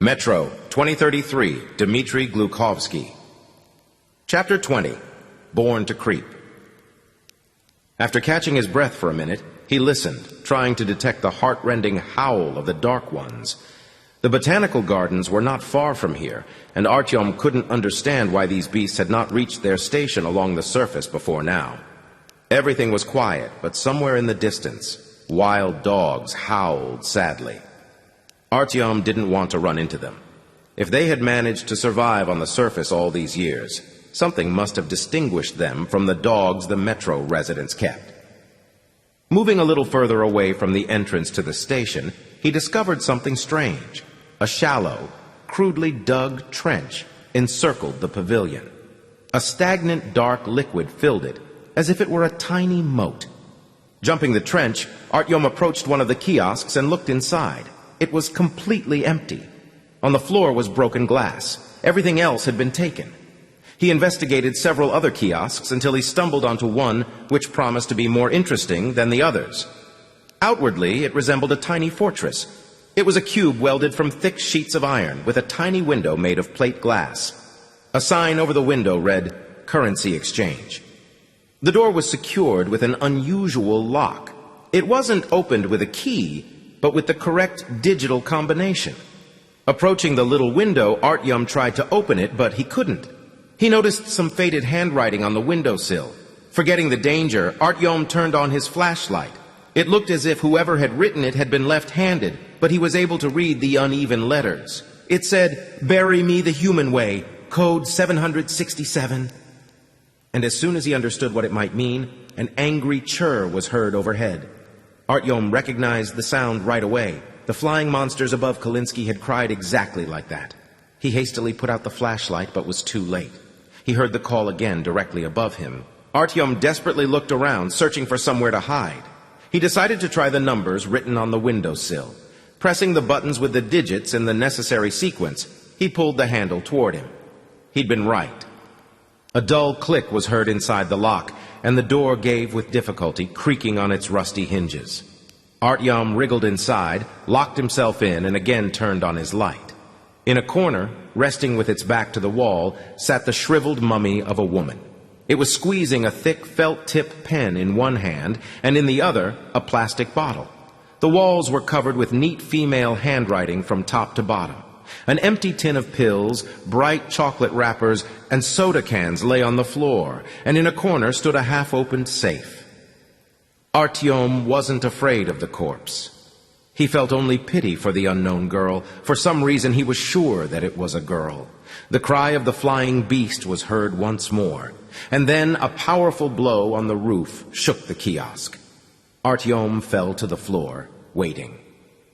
Metro 2033, Dmitry Glukhovsky. Chapter 20, Born to Creep. After catching his breath for a minute, he listened, trying to detect the heart-rending howl of the Dark Ones. The botanical gardens were not far from here, and Artyom couldn't understand why these beasts had not reached their station along the surface before now. Everything was quiet, but somewhere in the distance, wild dogs howled sadly. Artyom didn't want to run into them. If they had managed to survive on the surface all these years, something must have distinguished them from the dogs the Metro residents kept. Moving a little further away from the entrance to the station, he discovered something strange. A shallow, crudely dug trench encircled the pavilion. A stagnant dark liquid filled it, as if it were a tiny moat. Jumping the trench, Artyom approached one of the kiosks and looked inside. It was completely empty. On the floor was broken glass. Everything else had been taken. He investigated several other kiosks until he stumbled onto one which promised to be more interesting than the others. Outwardly, it resembled a tiny fortress. It was a cube welded from thick sheets of iron with a tiny window made of plate glass. A sign over the window read, "Currency Exchange." The door was secured with an unusual lock. It wasn't opened with a key, but with the correct digital combination. Approaching the little window, Artyom tried to open it, but he couldn't. He noticed some faded handwriting on the windowsill. Forgetting the danger, Artyom turned on his flashlight. It looked as if whoever had written it had been left-handed, but he was able to read the uneven letters. It said, "Bury me the human way, code 767. And as soon as he understood what it might mean, an angry chirr was heard overhead. Artyom recognized the sound right away. The flying monsters above Kalinsky had cried exactly like that. He hastily put out the flashlight, but was too late. He heard the call again directly above him. Artyom desperately looked around, searching for somewhere to hide. He decided to try the numbers written on the windowsill. Pressing the buttons with the digits in the necessary sequence, he pulled the handle toward him. He'd been right. A dull click was heard inside the lock, and the door gave with difficulty, creaking on its rusty hinges. Artyom wriggled inside, locked himself in, and again turned on his light. In a corner, resting with its back to the wall, sat the shriveled mummy of a woman. It was squeezing a thick felt-tip pen in one hand, and in the other, a plastic bottle. The walls were covered with neat female handwriting from top to bottom. An empty tin of pills, bright chocolate wrappers, and soda cans lay on the floor, and in a corner stood a half-opened safe. Artyom wasn't afraid of the corpse. He felt only pity for the unknown girl. For some reason, he was sure that it was a girl. The cry of the flying beast was heard once more, and then a powerful blow on the roof shook the kiosk. Artyom fell to the floor, waiting.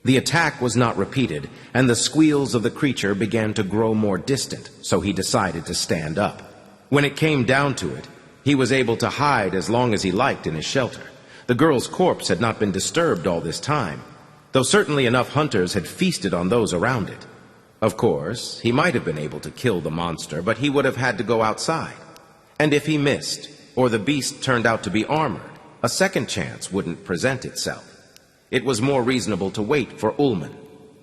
The attack was not repeated, and the squeals of the creature began to grow more distant, so he decided to stand up. When it came down to it, he was able to hide as long as he liked in his shelter. The girl's corpse had not been disturbed all this time, though certainly enough hunters had feasted on those around it. Of course, he might have been able to kill the monster, but he would have had to go outside. And if he missed, or the beast turned out to be armored, a second chance wouldn't present itself. It was more reasonable to wait for Ullman,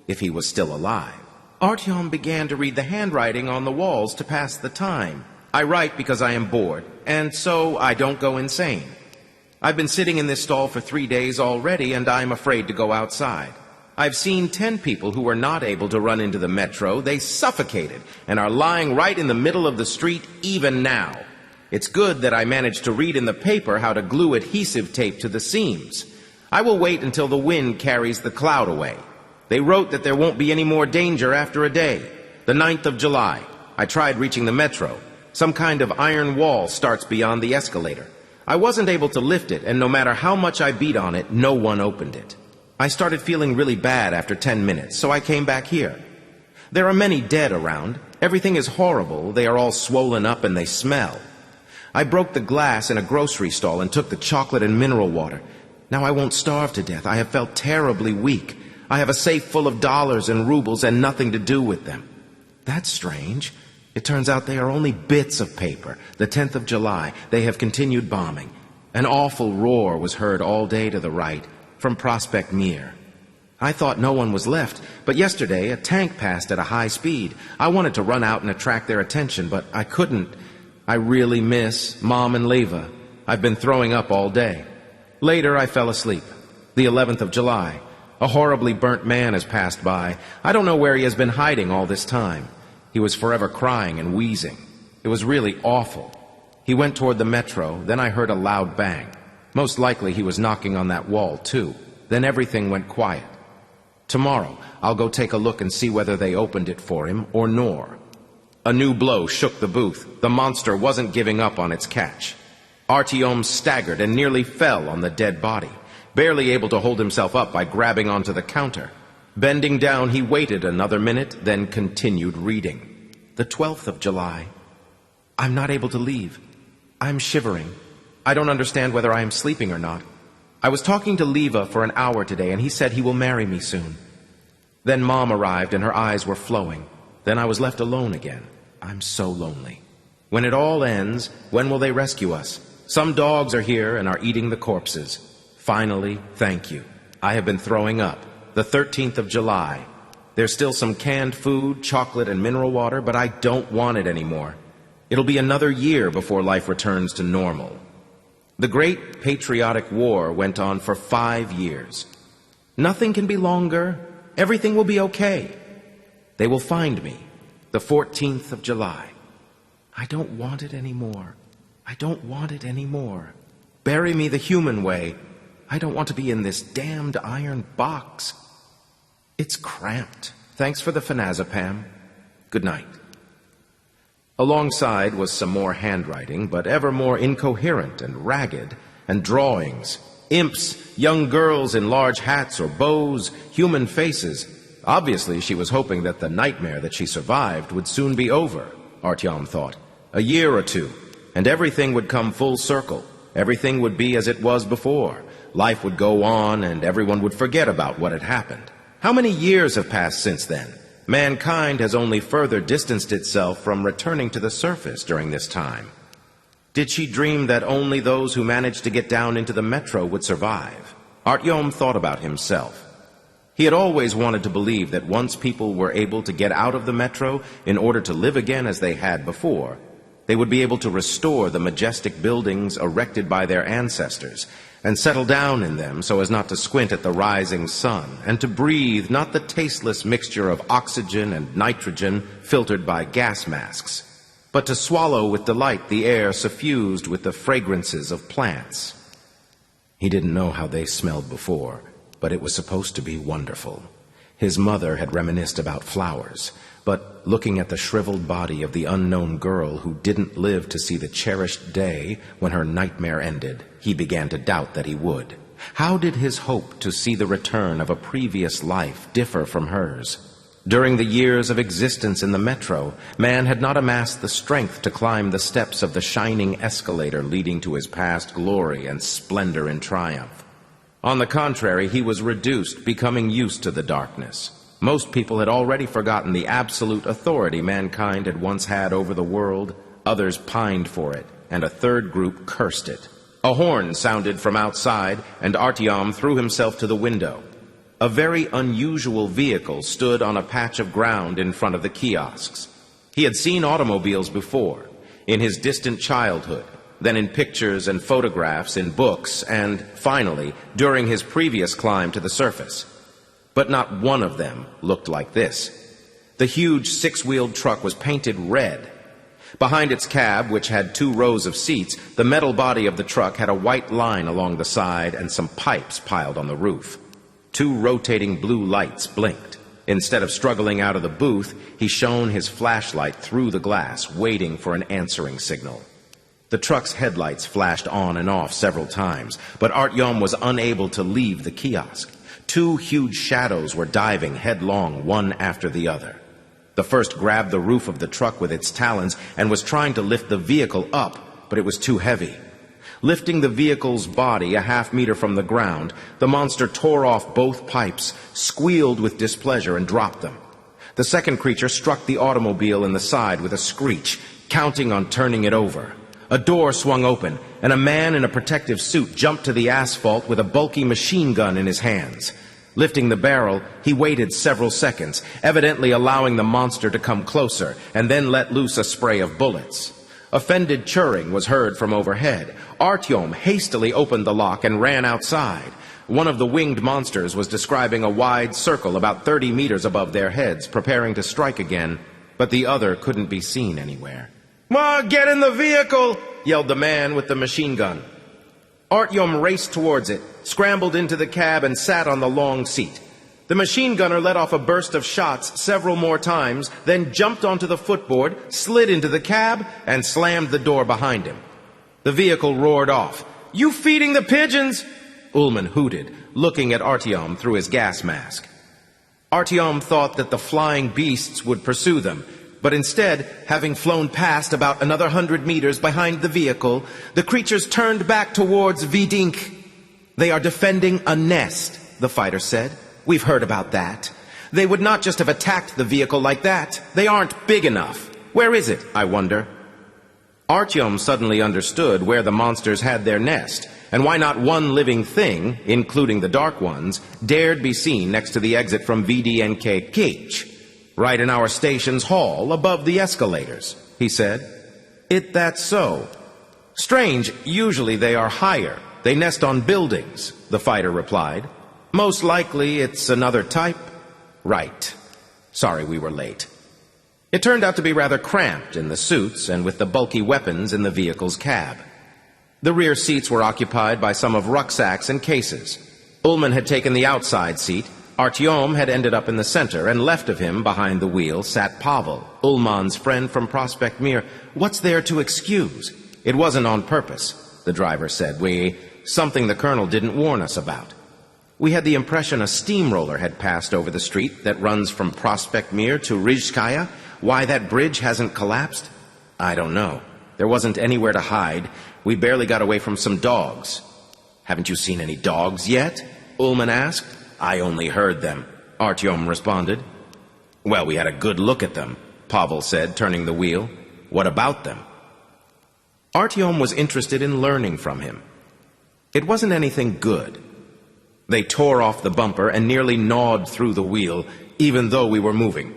if he was still alive. Artyom began to read the handwriting on the walls to pass the time. "I write because I am bored, and so I don't go insane. I've been sitting in this stall for 3 days already, and I'm afraid to go outside. I've seen 10 people who were not able to run into the metro. They suffocated and are lying right in the middle of the street even now. It's good that I managed to read in the paper how to glue adhesive tape to the seams. I will wait until the wind carries the cloud away. They wrote that there won't be any more danger after a day. The 9th of July. I tried reaching the metro. Some kind of iron wall starts beyond the escalator. I wasn't able to lift it, and no matter how much I beat on it, no one opened it. I started feeling really bad after 10 minutes, so I came back here. There are many dead around. Everything is horrible. They are all swollen up and they smell. I broke the glass in a grocery stall and took the chocolate and mineral water. Now I won't starve to death. I have felt terribly weak. I have a safe full of dollars and rubles and nothing to do with them." That's strange. It turns out they are only bits of paper. The 10th of July, they have continued bombing. An awful roar was heard all day to the right, from Prospect Mir. I thought no one was left, but yesterday a tank passed at a high speed. I wanted to run out and attract their attention, but I couldn't. I really miss Mom and Leva. I've been throwing up all day. Later, I fell asleep. The 11th of July. A horribly burnt man has passed by. I don't know where he has been hiding all this time. He was forever crying and wheezing. It was really awful. He went toward the metro, then I heard a loud bang. Most likely he was knocking on that wall, too. Then everything went quiet. Tomorrow, I'll go take a look and see whether they opened it for him or nor. A new blow shook the booth. The monster wasn't giving up on its catch. Artyom staggered and nearly fell on the dead body, barely able to hold himself up by grabbing onto the counter. Bending down, he waited another minute, then continued reading. The 12th of July. I'm not able to leave. I'm shivering. I don't understand whether I am sleeping or not. I was talking to Leva for an hour today, and he said he will marry me soon. Then Mom arrived, and her eyes were flowing. Then I was left alone again. I'm so lonely. When it all ends, when will they rescue us? Some dogs are here and are eating the corpses. Finally, thank you. I have been throwing up. The 13th of July. There's still some canned food, chocolate, and mineral water, but I don't want it anymore. It'll be another year before life returns to normal. The Great Patriotic War went on for 5 years. Nothing can be longer. Everything will be okay. They will find me. The 14th of July. I don't want it anymore. I don't want it anymore. Bury me the human way. I don't want to be in this damned iron box. It's cramped. Thanks for the phenazepam. Good night. Alongside was some more handwriting, but ever more incoherent and ragged, and drawings. Imps, young girls in large hats or bows, human faces. Obviously, she was hoping that the nightmare that she survived would soon be over, Artyom thought. A year or two, and everything would come full circle. Everything would be as it was before. Life would go on, and everyone would forget about what had happened. How many years have passed since then? Mankind has only further distanced itself from returning to the surface during this time. Did she dream that only those who managed to get down into the metro would survive? Artyom thought about himself. He had always wanted to believe that once people were able to get out of the metro in order to live again as they had before, they would be able to restore the majestic buildings erected by their ancestors and settle down in them so as not to squint at the rising sun, and to breathe not the tasteless mixture of oxygen and nitrogen filtered by gas masks, but to swallow with delight the air suffused with the fragrances of plants. He didn't know how they smelled before, but it was supposed to be wonderful. His mother had reminisced about flowers, but looking at the shriveled body of the unknown girl who didn't live to see the cherished day when her nightmare ended, he began to doubt that he would. How did his hope to see the return of a previous life differ from hers? During the years of existence in the metro, man had not amassed the strength to climb the steps of the shining escalator leading to his past glory and splendor in triumph. On the contrary, he was reduced, becoming used to the darkness. Most people had already forgotten the absolute authority mankind had once had over the world. Others pined for it, and a third group cursed it. A horn sounded from outside, and Artyom threw himself to the window. A very unusual vehicle stood on a patch of ground in front of the kiosks. He had seen automobiles before, in his distant childhood, then in pictures and photographs in books, and, finally, during his previous climb to the surface. But not one of them looked like this. The huge six-wheeled truck was painted red. Behind its cab, which had 2 rows of seats, the metal body of the truck had a white line along the side and some pipes piled on the roof. 2 rotating blue lights blinked. Instead of struggling out of the booth, he shone his flashlight through the glass, waiting for an answering signal. The truck's headlights flashed on and off several times, but Artyom was unable to leave the kiosk. 2 huge shadows were diving headlong, one after the other. The first grabbed the roof of the truck with its talons and was trying to lift the vehicle up, but it was too heavy. Lifting the vehicle's body a half-meter from the ground, the monster tore off both pipes, squealed with displeasure, and dropped them. The second creature struck the automobile in the side with a screech, counting on turning it over. A door swung open, and a man in a protective suit jumped to the asphalt with a bulky machine gun in his hands. Lifting the barrel, he waited several seconds, evidently allowing the monster to come closer, and then let loose a spray of bullets. Offended churring was heard from overhead. Artyom hastily opened the lock and ran outside. One of the winged monsters was describing a wide circle about 30 meters above their heads, preparing to strike again, but the other couldn't be seen anywhere. "Get in the vehicle!" yelled the man with the machine gun. Artyom raced towards it, scrambled into the cab, and sat on the long seat. The machine gunner let off a burst of shots several more times, then jumped onto the footboard, slid into the cab, and slammed the door behind him. The vehicle roared off. "You feeding the pigeons?" Ullman hooted, looking at Artyom through his gas mask. Artyom thought that the flying beasts would pursue them, but instead, having flown past about another 100 meters behind the vehicle, the creatures turned back towards Vidink. "They are defending a nest," the fighter said. "We've heard about that. They would not just have attacked the vehicle like that. They aren't big enough. Where is it, I wonder?" Artyom suddenly understood where the monsters had their nest, and why not one living thing, including the dark ones, dared be seen next to the exit from VDNK Cage. "Right in our station's hall, above the escalators," he said. That's so. Strange, usually they are higher. They nest on buildings," the fighter replied. "Most likely it's another type." "Right. Sorry we were late." It turned out to be rather cramped in the suits and with the bulky weapons in the vehicle's cab. The rear seats were occupied by some of rucksacks and cases. Ullman had taken the outside seat. Artyom had ended up in the center, and left of him, behind the wheel, sat Pavel, Ullman's friend from Prospect Mir. "What's there to excuse? It wasn't on purpose," the driver said. Something the colonel didn't warn us about. We had the impression a steamroller had passed over the street that runs from Prospect Mir to Rizhskaya. Why that bridge hasn't collapsed? I don't know. There wasn't anywhere to hide. We barely got away from some dogs." "Haven't you seen any dogs yet?" Ullman asked. "I only heard them," Artyom responded. "Well, we had a good look at them," Pavel said, turning the wheel. "What about them?" Artyom was interested in learning from him. It wasn't anything good. They tore off the bumper and nearly gnawed through the wheel, even though we were moving.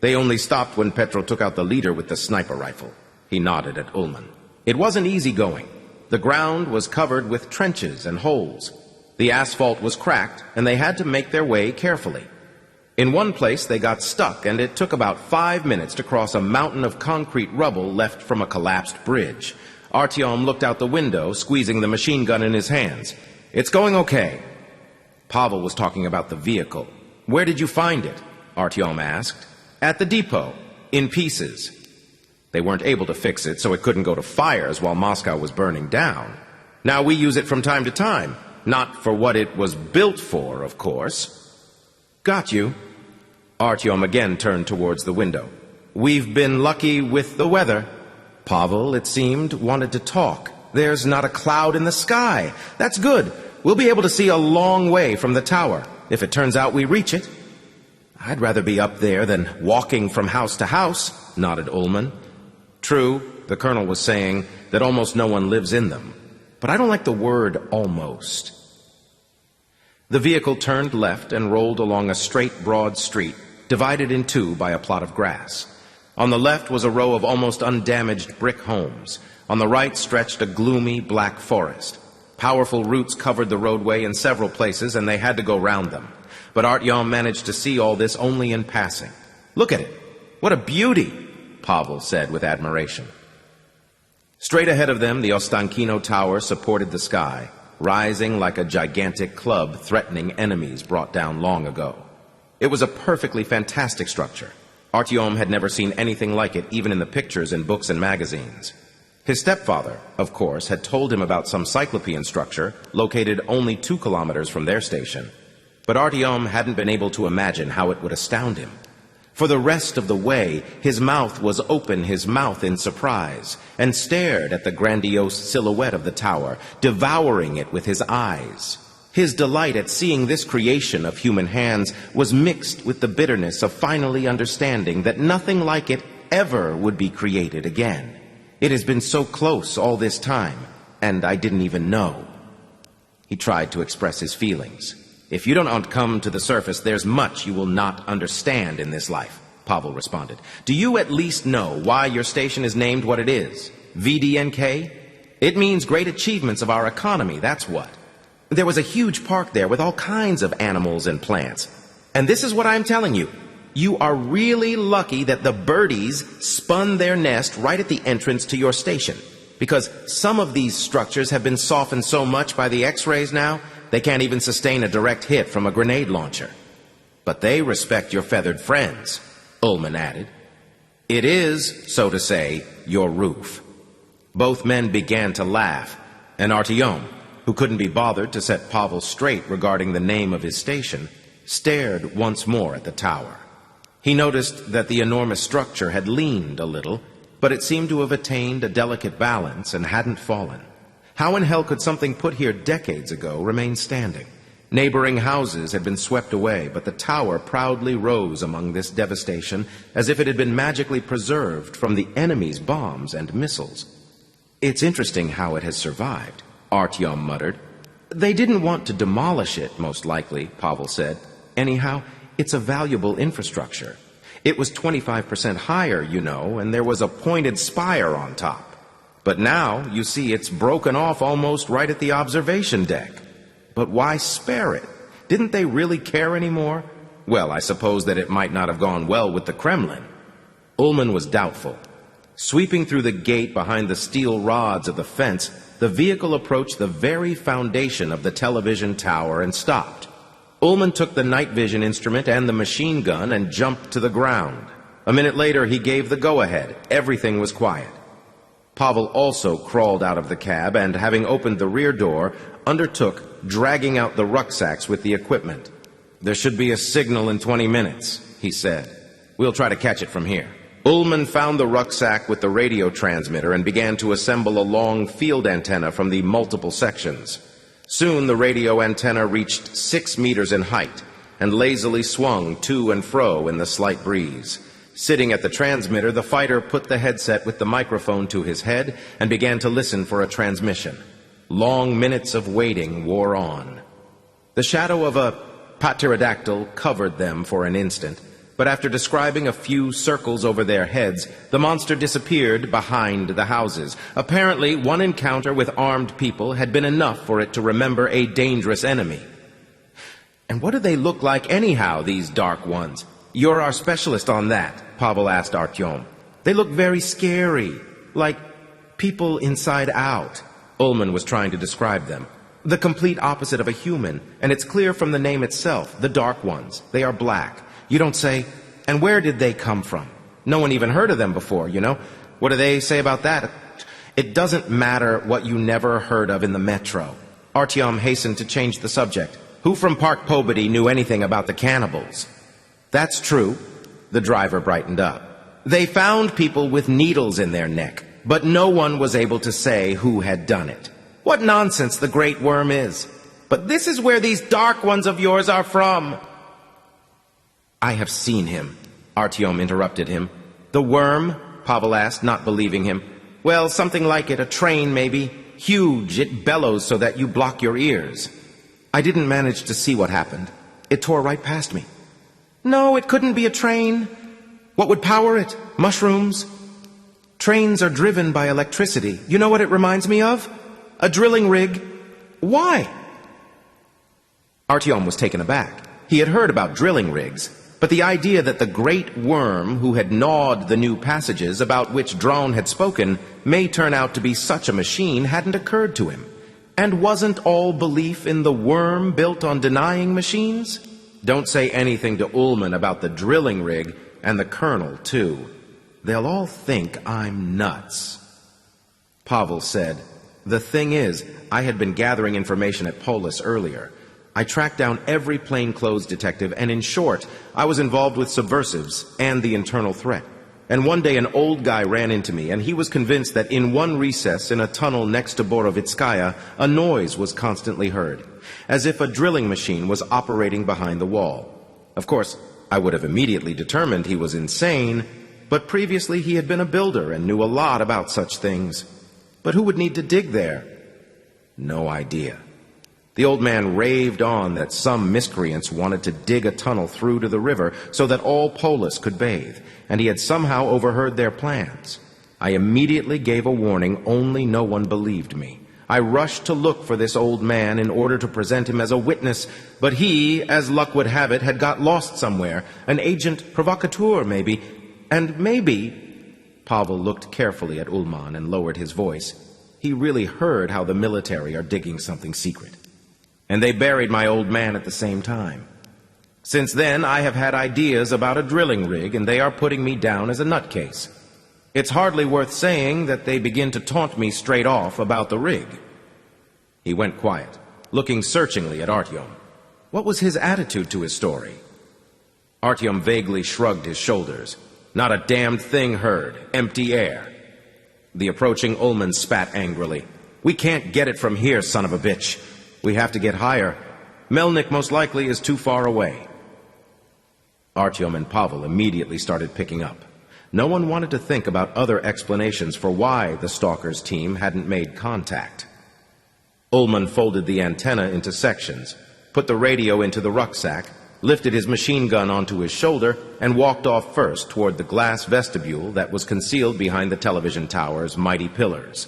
They only stopped when Petro took out the leader with the sniper rifle. He nodded at Ullman. It wasn't easy going. The ground was covered with trenches and holes. The asphalt was cracked, and they had to make their way carefully. In one place, they got stuck, and it took about 5 minutes to cross a mountain of concrete rubble left from a collapsed bridge. Artyom looked out the window, squeezing the machine gun in his hands. "It's going okay." Pavel was talking about the vehicle. "Where did you find it?" Artyom asked. "At the depot, in pieces." They weren't able to fix it, so it couldn't go to fires while Moscow was burning down. Now we use it from time to time. Not for what it was built for, of course. "Got you." Artyom again turned towards the window. "We've been lucky with the weather." Pavel, it seemed, wanted to talk. "There's not a cloud in the sky. That's good. We'll be able to see a long way from the tower, if it turns out we reach it." "I'd rather be up there than walking from house to house," nodded Ullman. True, the colonel was saying that almost no one lives in them. But I don't like the word almost. The vehicle turned left and rolled along a straight, broad street, divided in two by a plot of grass. On the left was a row of almost undamaged brick homes. On the right stretched a gloomy black forest. Powerful roots covered the roadway in several places, and they had to go round them. But Artyom managed to see all this only in passing. "Look at it. What a beauty," Pavel said with admiration. Straight ahead of them, the Ostankino Tower supported the sky, rising like a gigantic club threatening enemies brought down long ago. It was a perfectly fantastic structure. Artyom had never seen anything like it, even in the pictures in books and magazines. His stepfather, of course, had told him about some cyclopean structure located only 2 kilometers from their station. But Artyom hadn't been able to imagine how it would astound him. For the rest of the way, his mouth was open, his mouth in surprise, and stared at the grandiose silhouette of the tower, devouring it with his eyes. His delight at seeing this creation of human hands was mixed with the bitterness of finally understanding that nothing like it ever would be created again. It has been so close all this time, and I didn't even know. He tried to express his feelings. If you don't come to the surface, there's much you will not understand in this life, Pavel responded. Do you at least know why your station is named what it is? VDNK? It means great achievements of our economy, that's what. There was a huge park there with all kinds of animals and plants. And this is what I'm telling you. You are really lucky that the birdies spun their nest right at the entrance to your station. Because some of these structures have been softened so much by the X-rays now, they can't even sustain a direct hit from a grenade launcher. But they respect your feathered friends, Ullman added. It is, so to say, your roof. Both men began to laugh, and Artyom, who couldn't be bothered to set Pavel straight regarding the name of his station, stared once more at the tower. He noticed that the enormous structure had leaned a little, but it seemed to have attained a delicate balance and hadn't fallen. How in hell could something put here decades ago remain standing? Neighboring houses had been swept away, but the tower proudly rose among this devastation as if it had been magically preserved from the enemy's bombs and missiles. It's interesting how it has survived, Artyom muttered. They didn't want to demolish it, most likely, Pavel said. Anyhow, it's a valuable infrastructure. It was 25% higher, you know, and there was a pointed spire on top. But now, you see, it's broken off almost right at the observation deck. But why spare it? Didn't they really care anymore? Well, I suppose that it might not have gone well with the Kremlin. Ullman was doubtful. Sweeping through the gate behind the steel rods of the fence, the vehicle approached the very foundation of the television tower and stopped. Ullman took the night vision instrument and the machine gun and jumped to the ground. A minute later, he gave the go-ahead. Everything was quiet. Pavel also crawled out of the cab and, having opened the rear door, undertook dragging out the rucksacks with the equipment. There should be a signal in 20 minutes, he said. We'll try to catch it from here. Ullman found the rucksack with the radio transmitter and began to assemble a long field antenna from the multiple sections. Soon the radio antenna reached 6 meters in height and lazily swung to and fro in the slight breeze. Sitting at the transmitter, the fighter put the headset with the microphone to his head and began to listen for a transmission. Long minutes of waiting wore on. The shadow of a pterodactyl covered them for an instant, but after describing a few circles over their heads, the monster disappeared behind the houses. Apparently, one encounter with armed people had been enough for it to remember a dangerous enemy. And what do they look like anyhow, these dark ones? You're our specialist on that, Pavel asked Artyom. They look very scary, like people inside out. Ullman was trying to describe them. The complete opposite of a human, and it's clear from the name itself, the dark ones. They are black. You don't say, and where did they come from? No one even heard of them before, you know? What do they say about that? It doesn't matter what you never heard of in the metro. Artyom hastened to change the subject. Who from Park Pobedy knew anything about the cannibals? That's true. The driver brightened up. They found people with needles in their neck, but no one was able to say who had done it. What nonsense the great worm is. But this is where these dark ones of yours are from. I have seen him, Artyom interrupted him. The worm? Pavel asked, not believing him. Well, something like it, a train maybe. Huge, it bellows so that you block your ears. I didn't manage to see what happened. It tore right past me. No, it couldn't be a train. What would power it? Mushrooms? Trains are driven by electricity. You know what it reminds me of? A drilling rig. Why? Artyom was taken aback. He had heard about drilling rigs, but the idea that the great worm who had gnawed the new passages about which Drone had spoken may turn out to be such a machine hadn't occurred to him. And wasn't all belief in the worm built on denying machines? Don't say anything to Ullman about the drilling rig, and the colonel, too. They'll all think I'm nuts. Pavel said, The thing is, I had been gathering information at Polis earlier. I tracked down every plainclothes detective, and in short, I was involved with subversives and the internal threat. And one day an old guy ran into me, and he was convinced that in one recess in a tunnel next to Borovitskaya, a noise was constantly heard, as if a drilling machine was operating behind the wall. Of course, I would have immediately determined he was insane, but previously he had been a builder and knew a lot about such things. But who would need to dig there? No idea. The old man raved on that some miscreants wanted to dig a tunnel through to the river so that all Polis could bathe, and he had somehow overheard their plans. I immediately gave a warning, only no one believed me. I rushed to look for this old man in order to present him as a witness, but he, as luck would have it, had got lost somewhere, an agent provocateur maybe, and maybe... Pavel looked carefully at Ullman and lowered his voice. He really heard how the military are digging something secret. And they buried my old man at the same time. Since then, I have had ideas about a drilling rig, and they are putting me down as a nutcase. It's hardly worth saying that they begin to taunt me straight off about the rig. He went quiet, looking searchingly at Artyom. What was his attitude to his story? Artyom vaguely shrugged his shoulders. Not a damned thing heard. Empty air. The approaching Ullman spat angrily. We can't get it from here, son of a bitch. We have to get higher. Melnik most likely is too far away. Artyom and Pavel immediately started picking up. No one wanted to think about other explanations for why the Stalkers team hadn't made contact. Ullman folded the antenna into sections, put the radio into the rucksack, lifted his machine gun onto his shoulder, and walked off first toward the glass vestibule that was concealed behind the television tower's mighty pillars.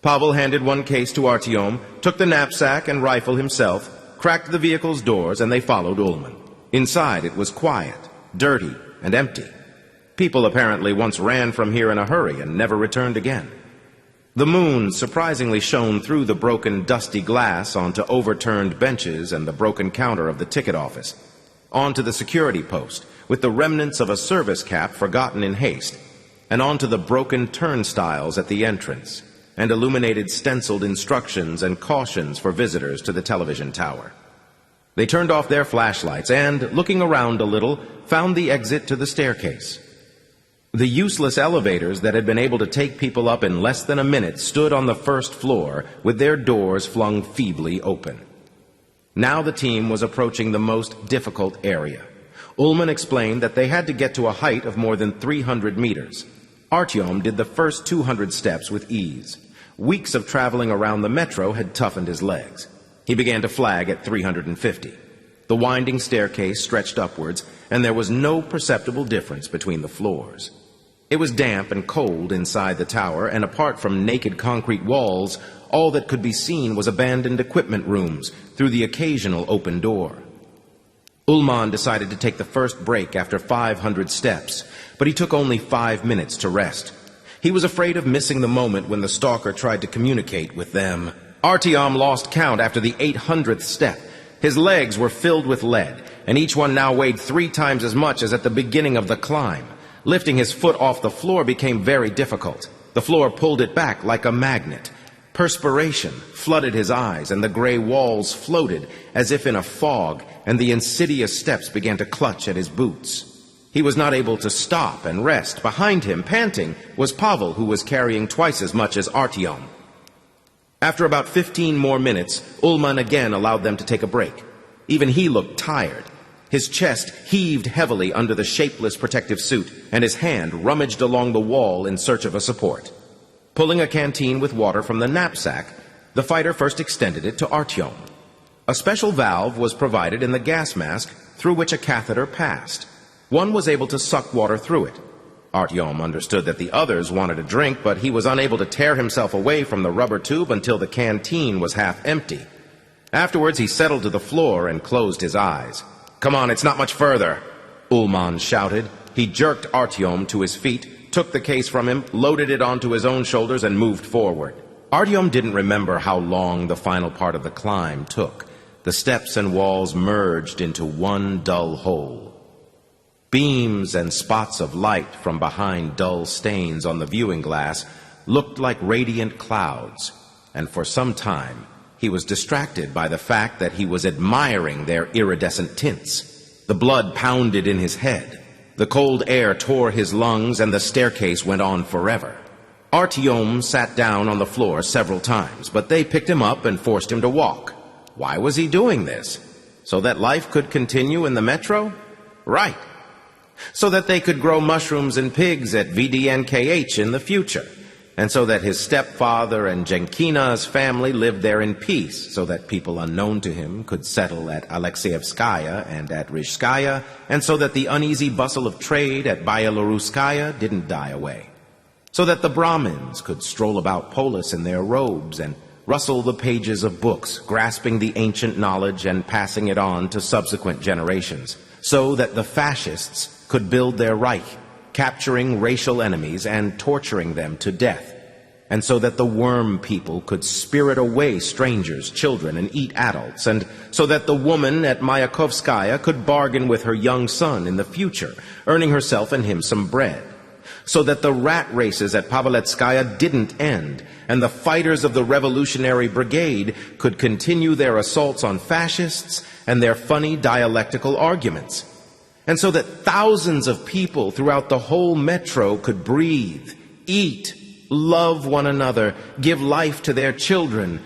Pavel handed one case to Artyom, took the knapsack and rifle himself, cracked the vehicle's doors, and they followed Ullman. Inside it was quiet, dirty, and empty. People apparently once ran from here in a hurry and never returned again. The moon surprisingly shone through the broken, dusty glass onto overturned benches and the broken counter of the ticket office, onto the security post, with the remnants of a service cap forgotten in haste, and onto the broken turnstiles at the entrance, and illuminated stenciled instructions and cautions for visitors to the television tower. They turned off their flashlights and, looking around a little, found the exit to the staircase. The useless elevators that had been able to take people up in less than a minute stood on the first floor, with their doors flung feebly open. Now the team was approaching the most difficult area. Ullman explained that they had to get to a height of more than 300 meters. Artyom did the first 200 steps with ease. Weeks of traveling around the metro had toughened his legs. He began to flag at 350. The winding staircase stretched upwards, and there was no perceptible difference between the floors. It was damp and cold inside the tower, and apart from naked concrete walls, all that could be seen was abandoned equipment rooms through the occasional open door. Ullman decided to take the first break after 500 steps, but he took only 5 minutes to rest. He was afraid of missing the moment when the stalker tried to communicate with them. Artyom lost count after the 800th step. His legs were filled with lead, and each one now weighed 3 times as much as at the beginning of the climb. Lifting his foot off the floor became very difficult. The floor pulled it back like a magnet. Perspiration flooded his eyes, and the gray walls floated as if in a fog, and the insidious steps began to clutch at his boots. He was not able to stop and rest. Behind him, panting, was Pavel, who was carrying twice as much as Artyom. After about 15 more minutes, Ullman again allowed them to take a break. Even he looked tired. His chest heaved heavily under the shapeless protective suit, and his hand rummaged along the wall in search of a support. Pulling a canteen with water from the knapsack, the fighter first extended it to Artyom. A special valve was provided in the gas mask through which a catheter passed. One was able to suck water through it. Artyom understood that the others wanted a drink, but he was unable to tear himself away from the rubber tube until the canteen was half empty. Afterwards, he settled to the floor and closed his eyes. "Come on, it's not much further," Ullman shouted. He jerked Artyom to his feet, took the case from him, loaded it onto his own shoulders, and moved forward. Artyom didn't remember how long the final part of the climb took. The steps and walls merged into one dull hole. Beams and spots of light from behind dull stains on the viewing glass looked like radiant clouds, and for some time he was distracted by the fact that he was admiring their iridescent tints. The blood pounded in his head. The cold air tore his lungs, and the staircase went on forever. Artyom sat down on the floor several times, but they picked him up and forced him to walk. Why was he doing this? So that life could continue in the metro? Right. So that they could grow mushrooms and pigs at VDNKH in the future. and so that his stepfather and Jenkina's family lived there in peace, so that people unknown to him could settle at Alexeyevskaya and at Rizhskaya, and so that the uneasy bustle of trade at Byeloruskaya didn't die away, so that the Brahmins could stroll about Polis in their robes and rustle the pages of books, grasping the ancient knowledge and passing it on to subsequent generations, so that the fascists could build their Reich, capturing racial enemies and torturing them to death, and so that the worm people could spirit away strangers, children, and eat adults, and so that the woman at Mayakovskaya could bargain with her young son in the future, earning herself and him some bread, so that the rat races at Paveletskaya didn't end, and the fighters of the Revolutionary Brigade could continue their assaults on fascists and their funny dialectical arguments, and so that thousands of people throughout the whole metro could breathe, eat, love one another, give life to their children,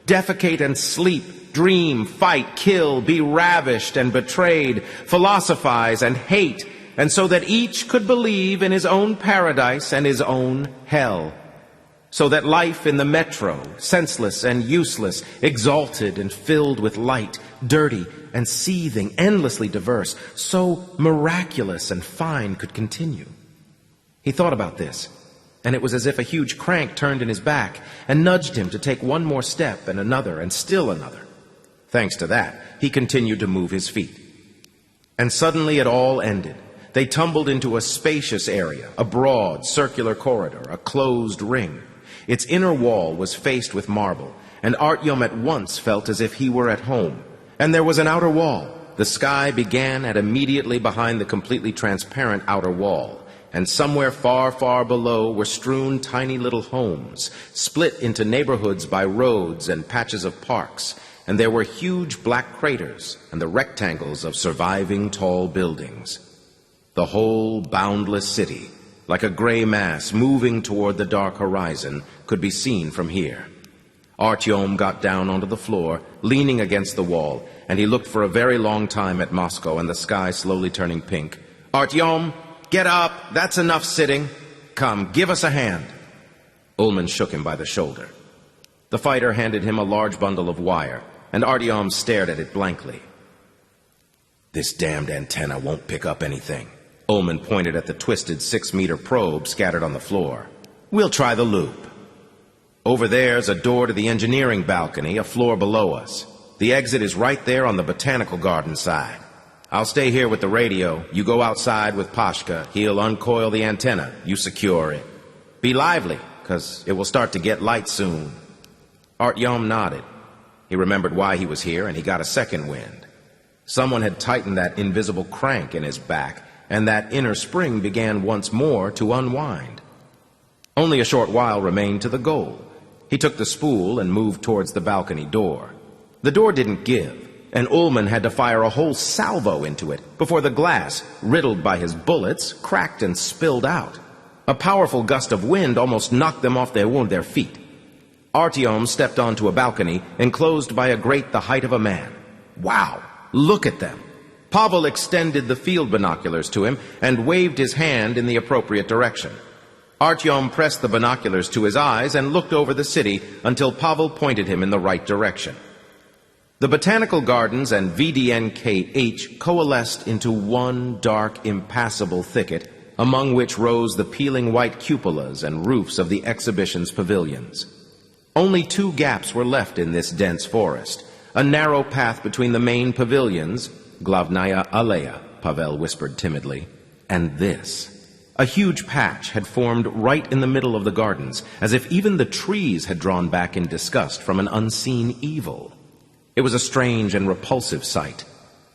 defecate and sleep, dream, fight, kill, be ravished and betrayed, philosophize and hate, and so that each could believe in his own paradise and his own hell. So that life in the metro, senseless and useless, exalted and filled with light, dirty and seething, endlessly diverse, so miraculous and fine could continue. He thought about this, and it was as if a huge crank turned in his back and nudged him to take one more step and another and still another. Thanks to that, he continued to move his feet. And suddenly it all ended. They tumbled into a spacious area, a broad, circular corridor, a closed ring. Its inner wall was faced with marble, and Artyom at once felt as if he were at home. And there was an outer wall. The sky began at immediately behind the completely transparent outer wall, and somewhere far, far below were strewn tiny little homes, split into neighborhoods by roads and patches of parks, and there were huge black craters and the rectangles of surviving tall buildings. The whole boundless city, like a gray mass moving toward the dark horizon, could be seen from here. Artyom got down onto the floor, leaning against the wall, and he looked for a very long time at Moscow and the sky slowly turning pink. "Artyom, get up! That's enough sitting! Come, give us a hand!" Ullman shook him by the shoulder. The fighter handed him a large bundle of wire, and Artyom stared at it blankly. "This damned antenna won't pick up anything." Ullman pointed at the twisted 6-meter probe scattered on the floor. "We'll try the loop. Over there's a door to the engineering balcony, a floor below us. The exit is right there on the botanical garden side. I'll stay here with the radio. You go outside with Pashka. He'll uncoil the antenna. You secure it. Be lively, 'cause it will start to get light soon." Artyom nodded. He remembered why he was here, and he got a second wind. Someone had tightened that invisible crank in his back, and that inner spring began once more to unwind. Only a short while remained to the goal. He took the spool and moved towards the balcony door. The door didn't give, and Ullman had to fire a whole salvo into it before the glass, riddled by his bullets, cracked and spilled out. A powerful gust of wind almost knocked them off their feet. Artyom stepped onto a balcony enclosed by a grate the height of a man. Wow! Look at them! Pavel extended the field binoculars to him and waved his hand in the appropriate direction. Artyom pressed the binoculars to his eyes and looked over the city until Pavel pointed him in the right direction. The botanical gardens and VDNKH coalesced into one dark, impassable thicket, among which rose the peeling white cupolas and roofs of the exhibition's pavilions. Only 2 gaps were left in this dense forest, a narrow path between the main pavilions, Glavnaya Aleya, Pavel whispered timidly, and this. A huge patch had formed right in the middle of the gardens, as if even the trees had drawn back in disgust from an unseen evil. It was a strange and repulsive sight.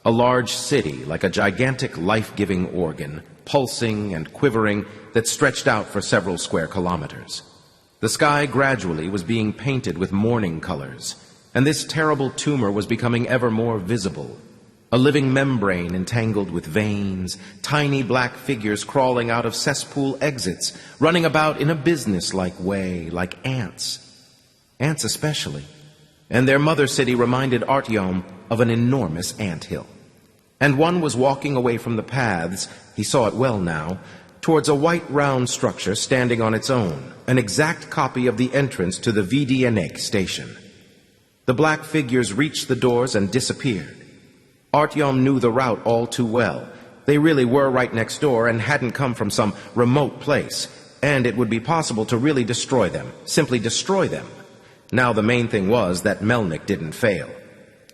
A large city, like a gigantic life-giving organ, pulsing and quivering, that stretched out for several square kilometers. The sky gradually was being painted with morning colors, and this terrible tumor was becoming ever more visible. A living membrane entangled with veins, tiny black figures crawling out of cesspool exits, running about in a business-like way, like ants. Ants especially. And their mother city reminded Artyom of an enormous anthill. And one was walking away from the paths, he saw it well now, towards a white round structure standing on its own, an exact copy of the entrance to the VDNX station. The black figures reached the doors and disappeared. Artyom knew the route all too well. They really were right next door and hadn't come from some remote place, and it would be possible to really destroy them, simply destroy them. Now the main thing was that Melnik didn't fail.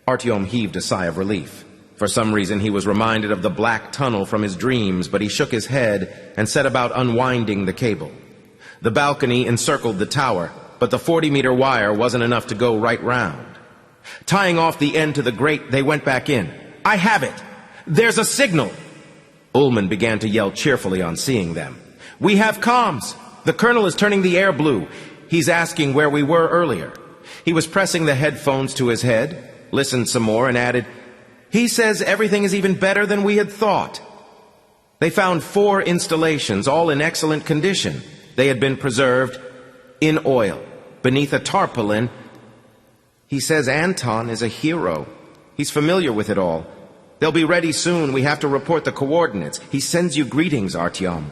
Artyom heaved a sigh of relief. For some reason he was reminded of the black tunnel from his dreams, but he shook his head and set about unwinding the cable. The balcony encircled the tower, but the 40-meter wire wasn't enough to go right round. Tying off the end to the grate, they went back in. "I have it! There's a signal!" Ullman began to yell cheerfully on seeing them. "We have comms! The colonel is turning the air blue. He's asking where we were earlier." He was pressing the headphones to his head, listened some more, and added, "He says everything is even better than we had thought." They found 4 installations, all in excellent condition. They had been preserved in oil, beneath a tarpaulin. "He says Anton is a hero. He's familiar with it all. They'll be ready soon. We have to report the coordinates. He sends you greetings, Artyom."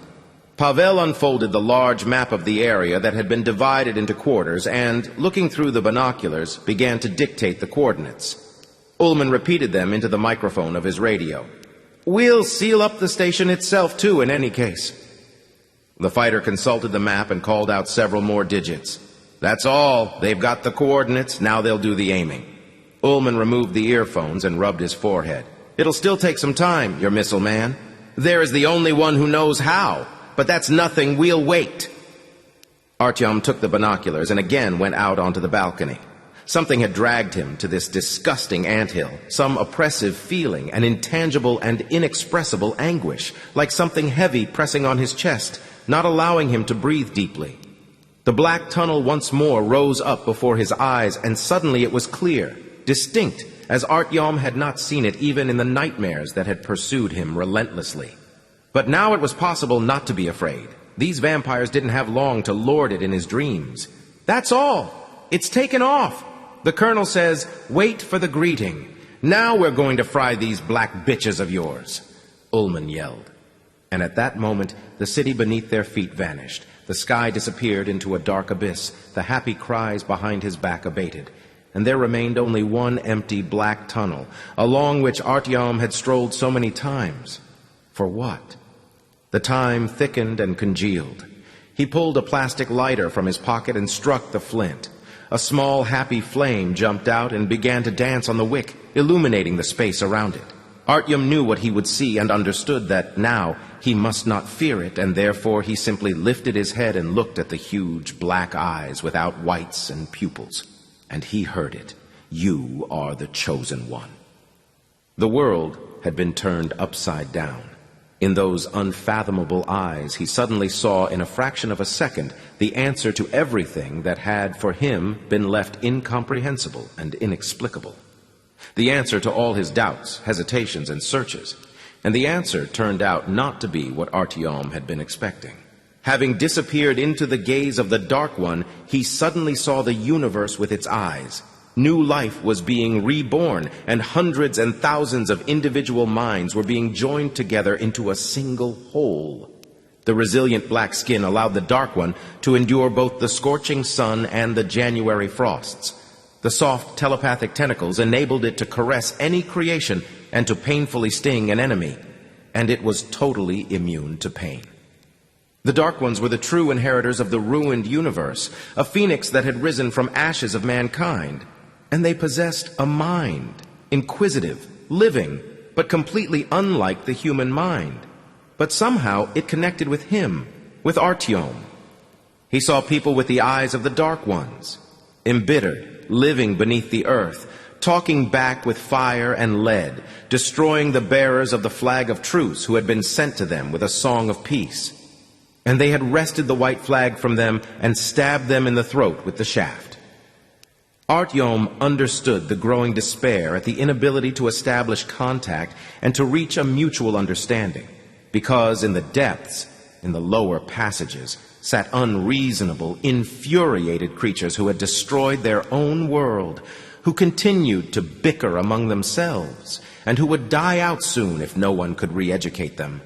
Pavel unfolded the large map of the area that had been divided into quarters and, looking through the binoculars, began to dictate the coordinates. Ullman repeated them into the microphone of his radio. "We'll seal up the station itself, too, in any case." The fighter consulted the map and called out several more digits. "That's all. They've got the coordinates. Now they'll do the aiming." Ullman removed the earphones and rubbed his forehead. "It'll still take some time, your missile man. There is the only one who knows how. But that's nothing. We'll wait." Artyom took the binoculars and again went out onto the balcony. Something had dragged him to this disgusting anthill, some oppressive feeling, an intangible and inexpressible anguish, like something heavy pressing on his chest, not allowing him to breathe deeply. The black tunnel once more rose up before his eyes, and suddenly it was clear, distinct, as Artyom had not seen it even in the nightmares that had pursued him relentlessly. But now it was possible not to be afraid. These vampires didn't have long to lord it in his dreams. "That's all. It's taken off. The colonel says, wait for the greeting. Now we're going to fry these black bitches of yours," Ullman yelled. And at that moment, the city beneath their feet vanished. The sky disappeared into a dark abyss. The happy cries behind his back abated. And there remained only one empty black tunnel, along which Artyom had strolled so many times. For what? The time thickened and congealed. He pulled a plastic lighter from his pocket and struck the flint. A small, happy flame jumped out and began to dance on the wick, illuminating the space around it. Artyom knew what he would see and understood that now he must not fear it, and therefore he simply lifted his head and looked at the huge black eyes without whites and pupils. And he heard it. "You are the chosen one." The world had been turned upside down. In those unfathomable eyes, he suddenly saw in a fraction of a second the answer to everything that had, for him, been left incomprehensible and inexplicable. The answer to all his doubts, hesitations, and searches. And the answer turned out not to be what Artyom had been expecting. Having disappeared into the gaze of the Dark One, he suddenly saw the universe with its eyes. New life was being reborn, and hundreds and thousands of individual minds were being joined together into a single whole. The resilient black skin allowed the Dark One to endure both the scorching sun and the January frosts. The soft telepathic tentacles enabled it to caress any creation and to painfully sting an enemy, and it was totally immune to pain. The Dark Ones were the true inheritors of the ruined universe, a phoenix that had risen from ashes of mankind. And they possessed a mind, inquisitive, living, but completely unlike the human mind. But somehow it connected with him, with Artyom. He saw people with the eyes of the Dark Ones, embittered, living beneath the earth, talking back with fire and lead, destroying the bearers of the flag of truce who had been sent to them with a song of peace. And they had wrested the white flag from them and stabbed them in the throat with the shaft. Artyom understood the growing despair at the inability to establish contact and to reach a mutual understanding, because in the depths, in the lower passages, sat unreasonable, infuriated creatures who had destroyed their own world, who continued to bicker among themselves, and who would die out soon if no one could re-educate them.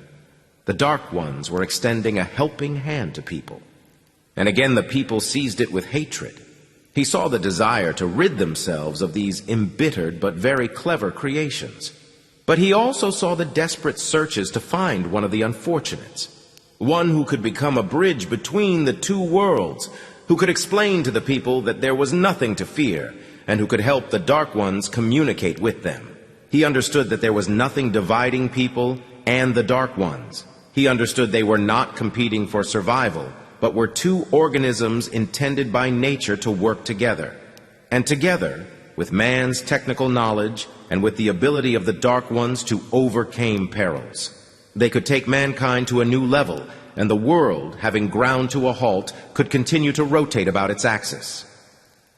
The Dark Ones were extending a helping hand to people. And again the people seized it with hatred. He saw the desire to rid themselves of these embittered but very clever creations. But he also saw the desperate searches to find one of the unfortunates, one who could become a bridge between the two worlds, who could explain to the people that there was nothing to fear, and who could help the Dark Ones communicate with them. He understood that there was nothing dividing people and the Dark Ones. He understood they were not competing for survival, but were two organisms intended by nature to work together. And together, with man's technical knowledge and with the ability of the Dark Ones to overcome perils, they could take mankind to a new level, and the world, having ground to a halt, could continue to rotate about its axis.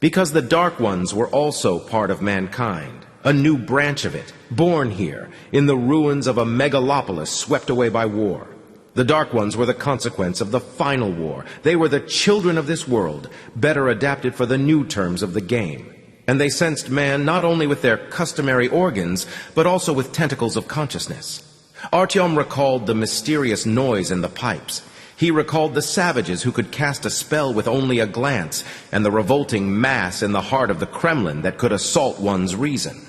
Because the Dark Ones were also part of mankind, a new branch of it, born here, in the ruins of a megalopolis swept away by war. The Dark Ones were the consequence of the final war. They were the children of this world, better adapted for the new terms of the game. And they sensed man not only with their customary organs, but also with tentacles of consciousness. Artyom recalled the mysterious noise in the pipes. He recalled the savages who could cast a spell with only a glance, and the revolting mass in the heart of the Kremlin that could assault one's reason.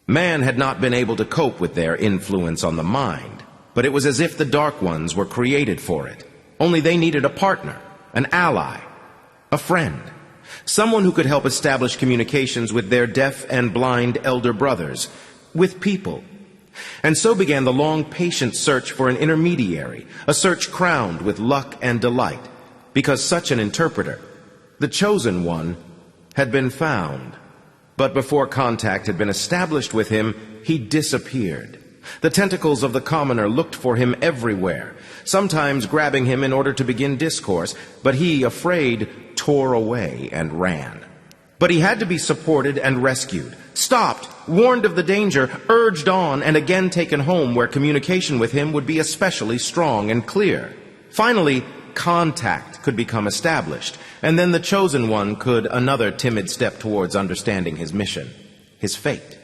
Man had not been able to cope with their influence on the mind, but it was as if the Dark Ones were created for it. Only they needed a partner, an ally, a friend, someone who could help establish communications with their deaf and blind elder brothers, with people. And so began the long, patient search for an intermediary, a search crowned with luck and delight, because such an interpreter, the chosen one, had been found. But before contact had been established with him, he disappeared. The tentacles of the commoner looked for him everywhere, sometimes grabbing him in order to begin discourse, but he, afraid, tore away and ran. But he had to be supported and rescued, stopped, warned of the danger, urged on, and again taken home where communication with him would be especially strong and clear. Finally, contact could become established, and then the chosen one could another timid step towards understanding his mission, his fate.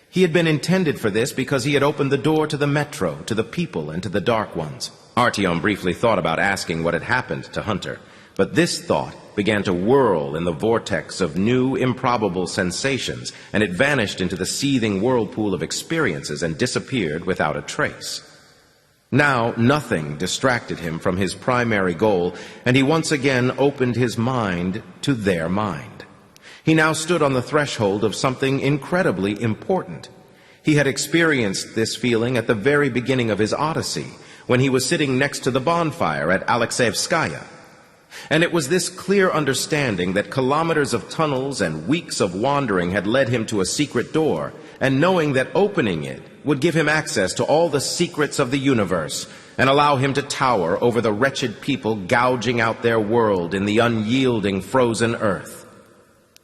He had been intended for this because he had opened the door to the metro, to the people, and to the Dark Ones. Artyom briefly thought about asking what had happened to Hunter, but this thought began to whirl in the vortex of new, improbable sensations, and it vanished into the seething whirlpool of experiences and disappeared without a trace. Now nothing distracted him from his primary goal, and he once again opened his mind to their mind. He now stood on the threshold of something incredibly important. He had experienced this feeling at the very beginning of his odyssey, when he was sitting next to the bonfire at Alexeyevskaya. And it was this clear understanding that kilometers of tunnels and weeks of wandering had led him to a secret door, and knowing that opening it would give him access to all the secrets of the universe and allow him to tower over the wretched people gouging out their world in the unyielding frozen earth.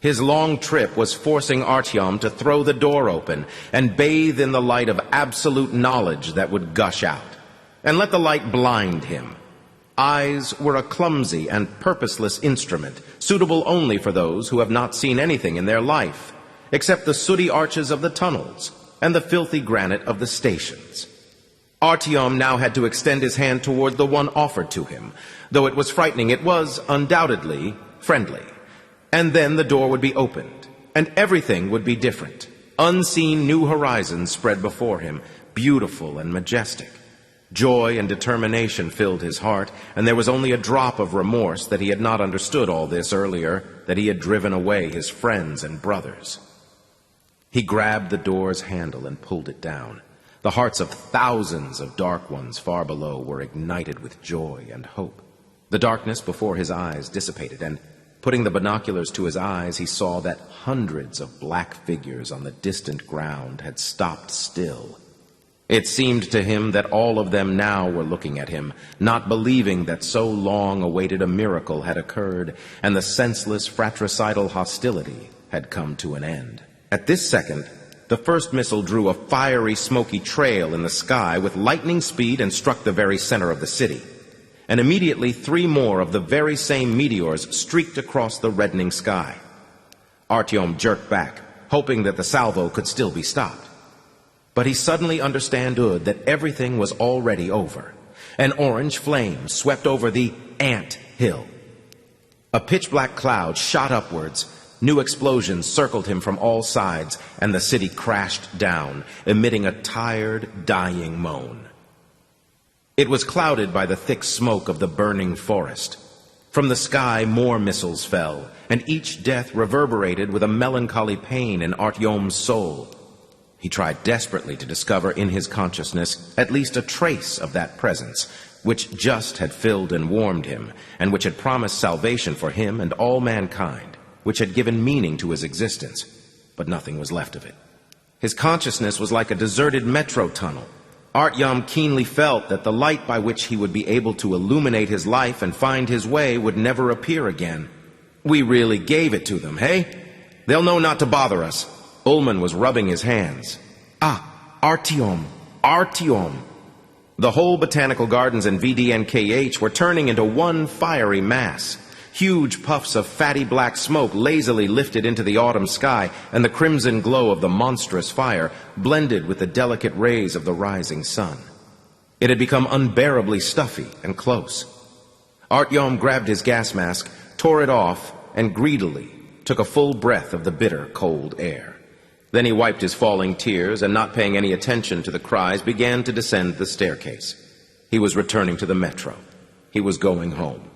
His long trip was forcing Artyom to throw the door open and bathe in the light of absolute knowledge that would gush out, and let the light blind him. Eyes were a clumsy and purposeless instrument, suitable only for those who have not seen anything in their life, except the sooty arches of the tunnels and the filthy granite of the stations. Artyom now had to extend his hand toward the one offered to him. Though it was frightening, it was undoubtedly friendly. And then the door would be opened, and everything would be different. Unseen new horizons spread before him, beautiful and majestic. Joy and determination filled his heart, and there was only a drop of remorse that he had not understood all this earlier, that he had driven away his friends and brothers. He grabbed the door's handle and pulled it down. The hearts of thousands of Dark Ones far below were ignited with joy and hope. The darkness before his eyes dissipated, and putting the binoculars to his eyes, he saw that hundreds of black figures on the distant ground had stopped still. It seemed to him that all of them now were looking at him, not believing that so long awaited a miracle had occurred, and the senseless fratricidal hostility had come to an end. At this second, the first missile drew a fiery, smoky trail in the sky with lightning speed and struck the very center of the city. And immediately 3 more of the very same meteors streaked across the reddening sky. Artyom jerked back, hoping that the salvo could still be stopped. But he suddenly understood that everything was already over. An orange flame swept over the ant hill. A pitch-black cloud shot upwards. New explosions circled him from all sides, and the city crashed down, emitting a tired, dying moan. It was clouded by the thick smoke of the burning forest. From the sky more missiles fell, and each death reverberated with a melancholy pain in Artyom's soul. He tried desperately to discover in his consciousness at least a trace of that presence, which just had filled and warmed him, and which had promised salvation for him and all mankind, which had given meaning to his existence, but nothing was left of it. His consciousness was like a deserted metro tunnel. Artyom keenly felt that the light by which he would be able to illuminate his life and find his way would never appear again. We really gave it to them, hey? They'll know not to bother us. Ullman was rubbing his hands. Artyom. The whole botanical gardens in VDNKH were turning into one fiery mass. Huge puffs of fatty black smoke lazily lifted into the autumn sky, and the crimson glow of the monstrous fire blended with the delicate rays of the rising sun. It had become unbearably stuffy and close. Artyom grabbed his gas mask, tore it off, and greedily took a full breath of the bitter, cold air. Then he wiped his falling tears, and not paying any attention to the cries, began to descend the staircase. He was returning to the metro. He was going home.